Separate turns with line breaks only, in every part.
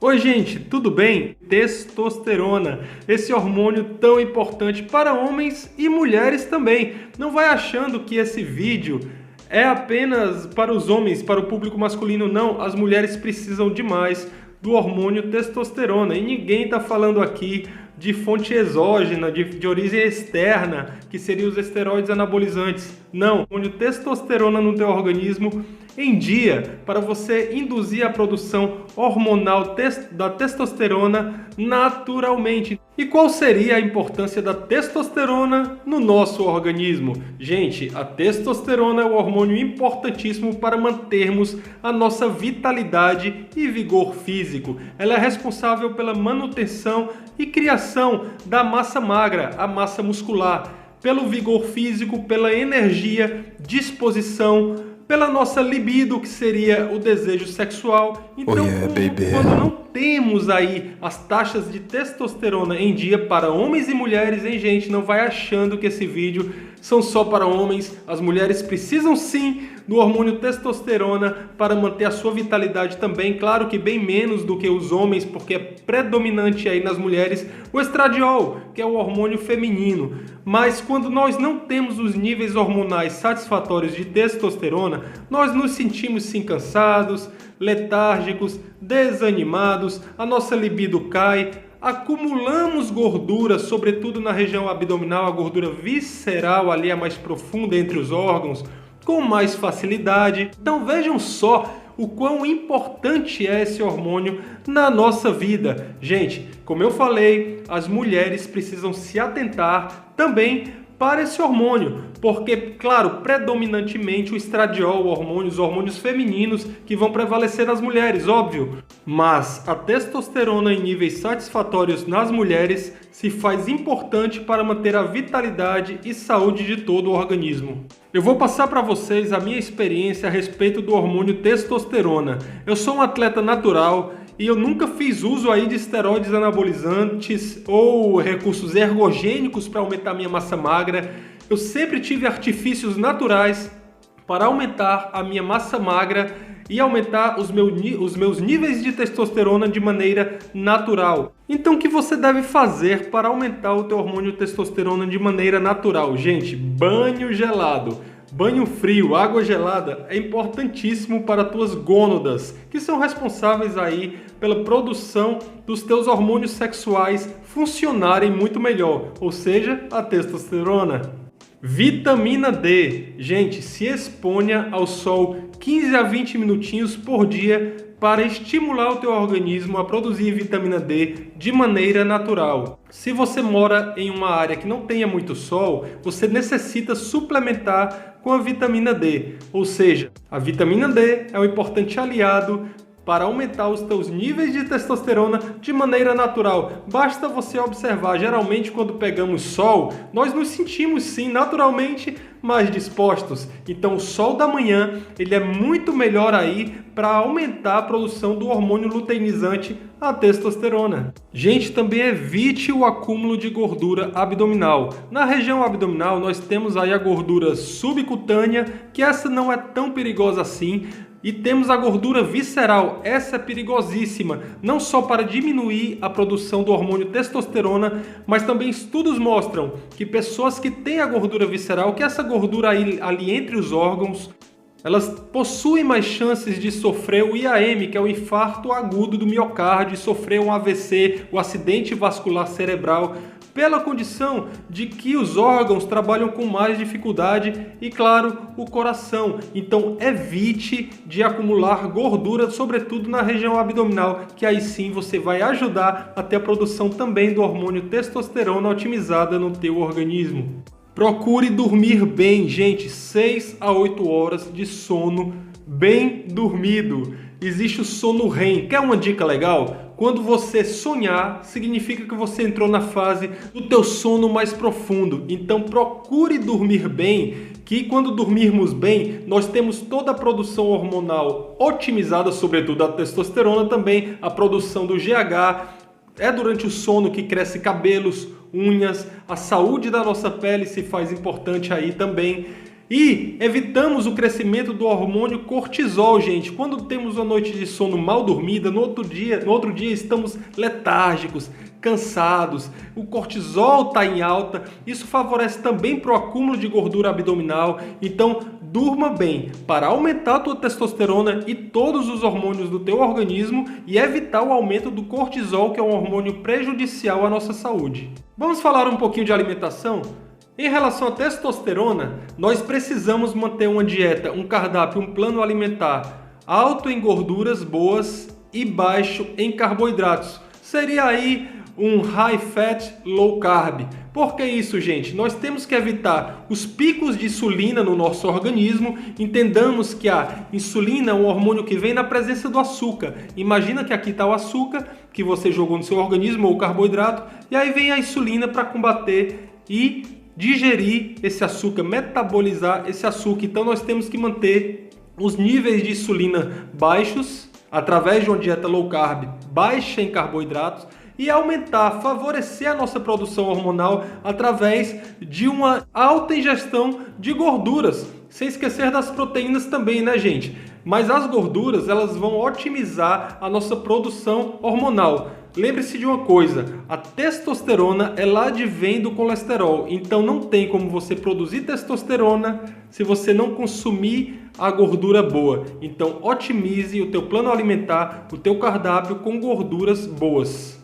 Oi, gente, tudo bem? Testosterona, esse hormônio tão importante para homens e mulheres também. Não vai achando que esse vídeo é apenas para os homens, para o público masculino, não. As mulheres precisam demais do hormônio testosterona e ninguém está falando aqui de fonte exógena, de origem externa, que seriam os esteroides anabolizantes. Não, o hormônio testosterona no teu organismo em dia para você induzir a produção hormonal da testosterona naturalmente. E qual seria a importância da testosterona no nosso organismo? Gente, a testosterona é um hormônio importantíssimo para mantermos a nossa vitalidade e vigor físico. Ela é responsável pela manutenção e criação da massa magra, a massa muscular, pelo vigor físico, pela energia, disposição, pela nossa libido, que seria o desejo sexual. Então, quando não temos aí as taxas de testosterona em dia para homens e mulheres, hein, gente? Não vai achando que esse vídeo são só para homens. As mulheres precisam sim do hormônio testosterona para manter a sua vitalidade também. Claro que bem menos do que os homens, porque é predominante aí nas mulheres o estradiol, que é o hormônio feminino. Mas quando nós não temos os níveis hormonais satisfatórios de testosterona, nós nos sentimos sim cansados, letárgicos, desanimados, a nossa libido cai, acumulamos gordura, sobretudo na região abdominal, a gordura visceral, ali a mais profunda entre os órgãos, com mais facilidade. Então vejam só o quão importante é esse hormônio na nossa vida. Gente, como eu falei, as mulheres precisam se atentar também para esse hormônio, porque, claro, predominantemente o estradiol, os hormônios femininos que vão prevalecer nas mulheres, óbvio. Mas a testosterona em níveis satisfatórios nas mulheres se faz importante para manter a vitalidade e saúde de todo o organismo. Eu vou passar para vocês a minha experiência a respeito do hormônio testosterona. Eu sou um atleta natural e eu nunca fiz uso aí de esteroides anabolizantes ou recursos ergogênicos para aumentar minha massa magra. Eu sempre tive artifícios naturais para aumentar a minha massa magra e aumentar os meus níveis de testosterona de maneira natural. Então, o que você deve fazer para aumentar o teu hormônio testosterona de maneira natural? Gente, banho gelado. Banho frio, água gelada é importantíssimo para as tuas gônadas, que são responsáveis aí pela produção dos teus hormônios sexuais funcionarem muito melhor, ou seja, a testosterona. Vitamina D. Gente, se exponha ao sol 15 a 20 minutinhos por dia para estimular o teu organismo a produzir vitamina D de maneira natural. Se você mora em uma área que não tenha muito sol, você necessita suplementar com a vitamina D. Ou seja, a vitamina D é um importante aliado para aumentar os teus níveis de testosterona de maneira natural. Basta você observar, geralmente quando pegamos sol, nós nos sentimos sim naturalmente mais dispostos. Então o sol da manhã, ele é muito melhor aí para aumentar a produção do hormônio luteinizante, a testosterona. Gente, também evite o acúmulo de gordura abdominal. Na região abdominal nós temos aí a gordura subcutânea, que essa não é tão perigosa assim. E temos a gordura visceral, essa é perigosíssima, não só para diminuir a produção do hormônio testosterona, mas também estudos mostram que pessoas que têm a gordura visceral, que essa gordura ali entre os órgãos, elas possuem mais chances de sofrer o IAM, que é o infarto agudo do miocárdio, e sofrer um AVC, o acidente vascular cerebral, pela condição de que os órgãos trabalham com mais dificuldade e, claro, o coração. Então, evite de acumular gordura, sobretudo na região abdominal, que aí sim você vai ajudar a ter a produção também do hormônio testosterona otimizada no teu organismo. Procure dormir bem, gente, 6 a 8 horas de sono bem dormido. Existe o sono REM. Quer uma dica legal? Quando você sonhar, significa que você entrou na fase do teu sono mais profundo. Então procure dormir bem, que quando dormirmos bem, nós temos toda a produção hormonal otimizada, sobretudo a testosterona também, a produção do GH. É durante o sono que cresce cabelos, unhas, a saúde da nossa pele se faz importante aí também. E evitamos o crescimento do hormônio cortisol, gente. Quando temos uma noite de sono mal dormida, no outro dia estamos letárgicos, cansados, o cortisol está em alta, isso favorece também para o acúmulo de gordura abdominal. Então, durma bem para aumentar a tua testosterona e todos os hormônios do teu organismo e evitar o aumento do cortisol, que é um hormônio prejudicial à nossa saúde. Vamos falar um pouquinho de alimentação? Em relação à testosterona, nós precisamos manter uma dieta, um cardápio, um plano alimentar alto em gorduras boas e baixo em carboidratos. Seria aí um high fat, low carb. Por que isso, gente? Nós temos que evitar os picos de insulina no nosso organismo. Entendamos que a insulina é um hormônio que vem na presença do açúcar. Imagina que aqui está o açúcar que você jogou no seu organismo, ou o carboidrato, e aí vem a insulina para combater e digerir esse açúcar, metabolizar esse açúcar. Então nós temos que manter os níveis de insulina baixos através de uma dieta low carb, baixa em carboidratos, e aumentar, favorecer a nossa produção hormonal através de uma alta ingestão de gorduras, sem esquecer das proteínas também, né, gente? Mas as gorduras, elas vão otimizar a nossa produção hormonal. Lembre-se de uma coisa, a testosterona ela advém do colesterol, então não tem como você produzir testosterona se você não consumir a gordura boa. Então otimize o teu plano alimentar, o teu cardápio com gorduras boas.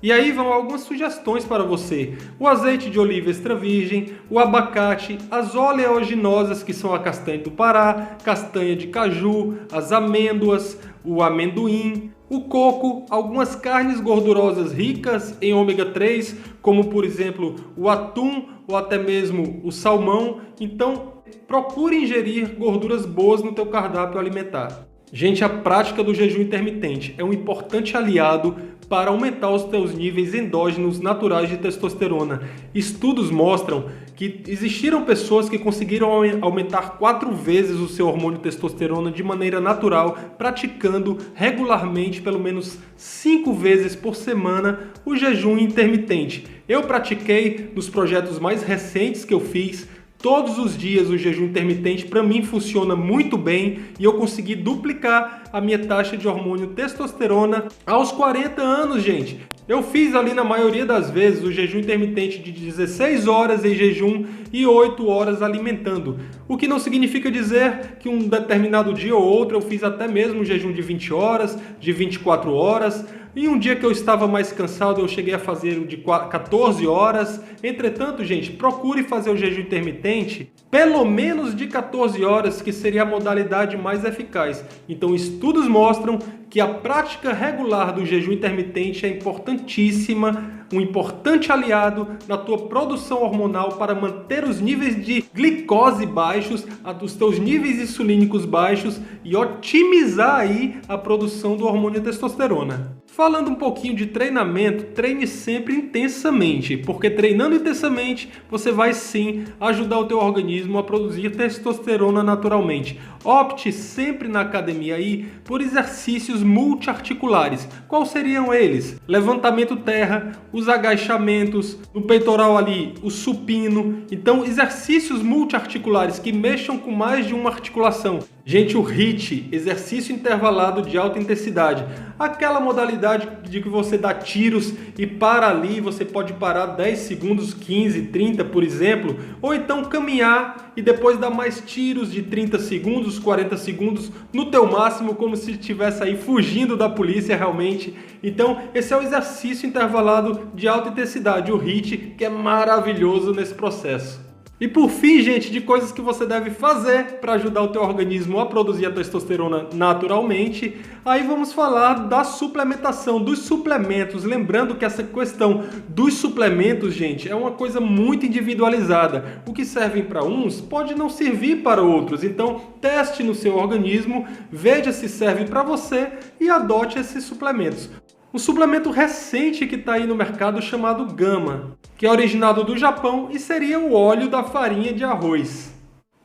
E aí vão algumas sugestões para você. O azeite de oliva extra virgem, o abacate, as oleaginosas, que são a castanha do Pará, castanha de caju, as amêndoas, o amendoim, o coco, algumas carnes gordurosas ricas em ômega 3, como por exemplo o atum ou até mesmo o salmão. Então procure ingerir gorduras boas no teu cardápio alimentar. Gente, a prática do jejum intermitente é um importante aliado para aumentar os teus níveis endógenos naturais de testosterona. Estudos mostram que existiram pessoas que conseguiram aumentar 4 vezes o seu hormônio testosterona de maneira natural, praticando regularmente pelo menos 5 vezes por semana o jejum intermitente. Eu pratiquei nos projetos mais recentes que eu fiz. Todos os dias o jejum intermitente para mim funciona muito bem e eu consegui duplicar a minha taxa de hormônio testosterona aos 40 anos, gente. Eu fiz ali na maioria das vezes o jejum intermitente de 16 horas em jejum e 8 horas alimentando. O que não significa dizer que um determinado dia ou outro eu fiz até mesmo um jejum de 20 horas, de 24 horas. E um dia que eu estava mais cansado, eu cheguei a fazer o de 14 horas. Entretanto, gente, procure fazer o jejum intermitente pelo menos de 14 horas, que seria a modalidade mais eficaz. Então, estudos mostram que a prática regular do jejum intermitente é importantíssima, um importante aliado na tua produção hormonal para manter os níveis de glicose baixos, os teus níveis insulínicos baixos e otimizar aí a produção do hormônio testosterona. Falando um pouquinho de treinamento, treine sempre intensamente, porque treinando intensamente você vai sim ajudar o teu organismo a produzir testosterona naturalmente. Opte sempre na academia aí por exercícios multiarticulares. Quais seriam eles? Levantamento terra, os agachamentos, no peitoral ali, o supino. Então, exercícios multiarticulares que mexam com mais de uma articulação. Gente, o HIIT, exercício intervalado de alta intensidade, aquela modalidade de que você dá tiros e para ali, você pode parar 10 segundos, 15, 30, por exemplo, ou então caminhar e depois dar mais tiros de 30 segundos, 40 segundos, no teu máximo, como se estivesse aí fugindo da polícia realmente. Então, esse é o exercício intervalado de alta intensidade, o HIIT, que é maravilhoso nesse processo. E por fim, gente, de coisas que você deve fazer para ajudar o teu organismo a produzir a testosterona naturalmente, aí vamos falar da suplementação, dos suplementos. Lembrando que essa questão dos suplementos, gente, é uma coisa muito individualizada. O que serve para uns pode não servir para outros. Então, teste no seu organismo, veja se serve para você e adote esses suplementos. Um suplemento recente que está aí no mercado chamado Gama, que é originado do Japão e seria o óleo da farinha de arroz.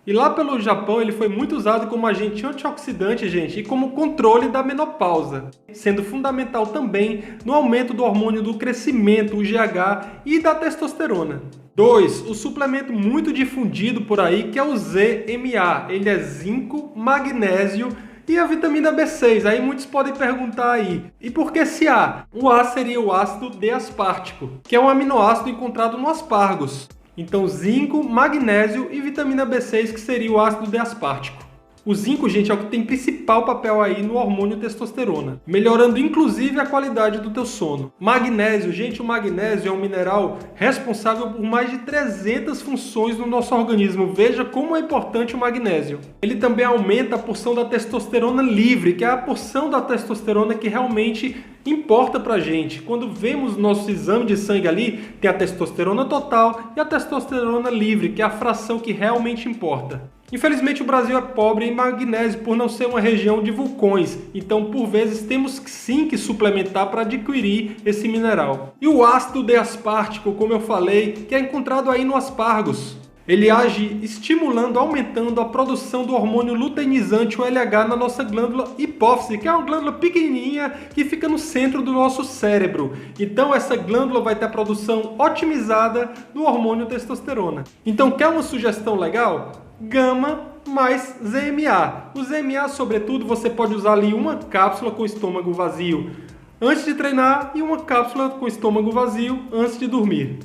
E lá pelo Japão ele foi muito usado como agente antioxidante, gente, e como controle da menopausa, sendo fundamental também no aumento do hormônio do crescimento, o GH, e da testosterona. 2. O suplemento muito difundido por aí, que é o ZMA. Ele é zinco, magnésio e a vitamina B6. Aí muitos podem perguntar aí, e por que esse A? O A seria o ácido D-aspartico, que é um aminoácido encontrado no aspargos. Então, zinco, magnésio e vitamina B6, que seria o ácido D-aspartico. O zinco, gente, é o que tem principal papel aí no hormônio testosterona, melhorando inclusive a qualidade do teu sono. Magnésio, gente, o magnésio é um mineral responsável por mais de 300 funções no nosso organismo. Veja como é importante o magnésio. Ele também aumenta a porção da testosterona livre, que é a porção da testosterona que realmente importa pra gente. Quando vemos nosso exame de sangue ali, tem a testosterona total e a testosterona livre, que é a fração que realmente importa. Infelizmente o Brasil é pobre em magnésio por não ser uma região de vulcões, então por vezes temos sim que suplementar para adquirir esse mineral. E o ácido D-aspartico, como eu falei, que é encontrado aí no aspargos. Ele age estimulando, aumentando a produção do hormônio luteinizante, o LH, na nossa glândula hipófise, que é uma glândula pequenininha que fica no centro do nosso cérebro. Então essa glândula vai ter a produção otimizada do hormônio testosterona. Então quer uma sugestão legal? Gama mais ZMA. O ZMA, sobretudo, você pode usar ali uma cápsula com estômago vazio antes de treinar e uma cápsula com estômago vazio antes de dormir.